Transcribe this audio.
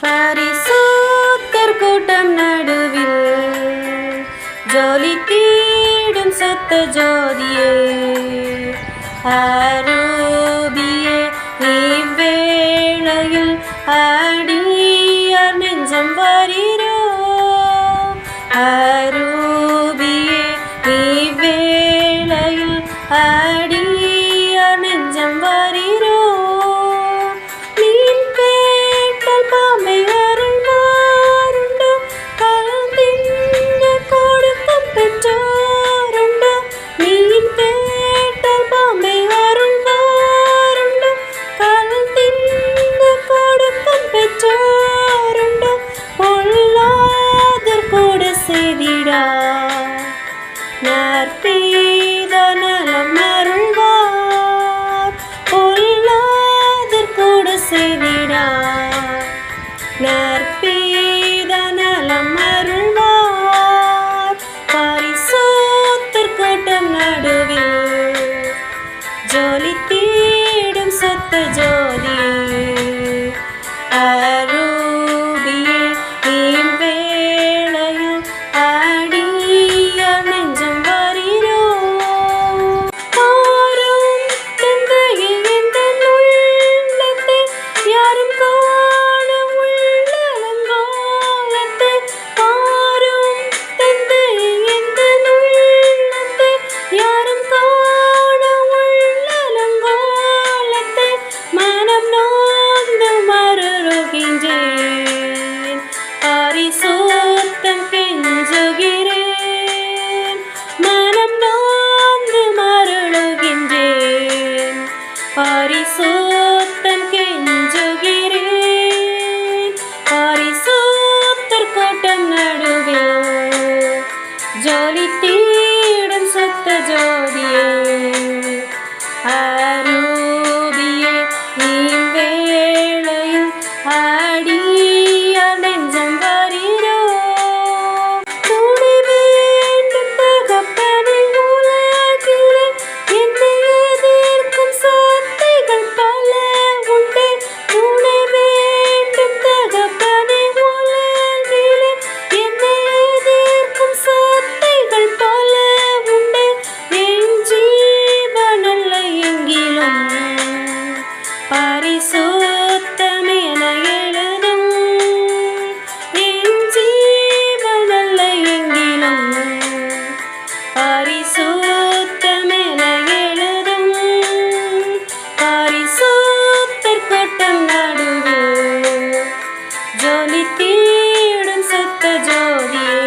பரிசுத்தர் கூட்டம் நடுவில் ஜோலி தீடும் சத்த ஜோதியே அரூபியே இவ்வேளையில் அடியார் நெஞ்சம் வரீரோ அரூபியே இவ்வேளையில் அடியார் நெஞ்சம் வரீரோ நீன் கேட்டால் பாம்பை அருள்வாருண்டோ கல் தின்ன கொடுக்கும் பெற்றோருண்டோ நீன் கேட்டால் பாம்பை அருள்வாருண்டோ கல் தின்ன கொடுக்கும் பெற்றோருண்டோ பொல்லாதர் கூட செய்திடா நற்பீத நலம் அருள்வார் பொல்லாதர் கூட செய்திடா நற்பீத நலம் அருள்வார் பரிசுத்தர் கூட்டம் நடுவில் ஜோலி தீடும் சத்த ஜோதி அரூபியே இவ்வேளையில் அடியார் நெஞ்சம் வரீரோ ஆரும் தந்தையில் எந்தன் உள்ளத்தை யாரும் காண உள்ளலங்கோலத்தை ஆரும் தந்தையில் எந்தன் உள்ளத்தை யாரும் காண உள்ளலங்கோலத்தை மனம் நோந்து மருளுகின்றேன் பரிசுத்தம் கெஞ்சுகிறேன் மனம் நோந்து மருளுகின்றேன் பரிசுத்தம் கெஞ்சுகிறேன் பரிசுத்தர் கூட்டம் நடுவில் ஜோலி தீடும் சத்த ஜோதியே அரூபியே இவ்வேளையில் அடியார் நெஞ்சம் வரீரோ துணை வேண்டும் தகப்பனை உலகிலே என்னை எதிர்க்கும் சக்திகள் பல உண்டு துணை வேண்டும் தகப்பனை உலகிலே என்னை எதிர்க்கும் சக்திகள் பல உண்டு என் ஜீவனல்ல எங்கிலும் பரிசுத்தம் என எழுதும் என் ஜீவனல்ல எங்கிலும் பரிசுத்தம் என எழுதும் பரிசுத்தர் கூட்டம் நடுவில் ஜோலி தீடும் சத்த ஜோதியே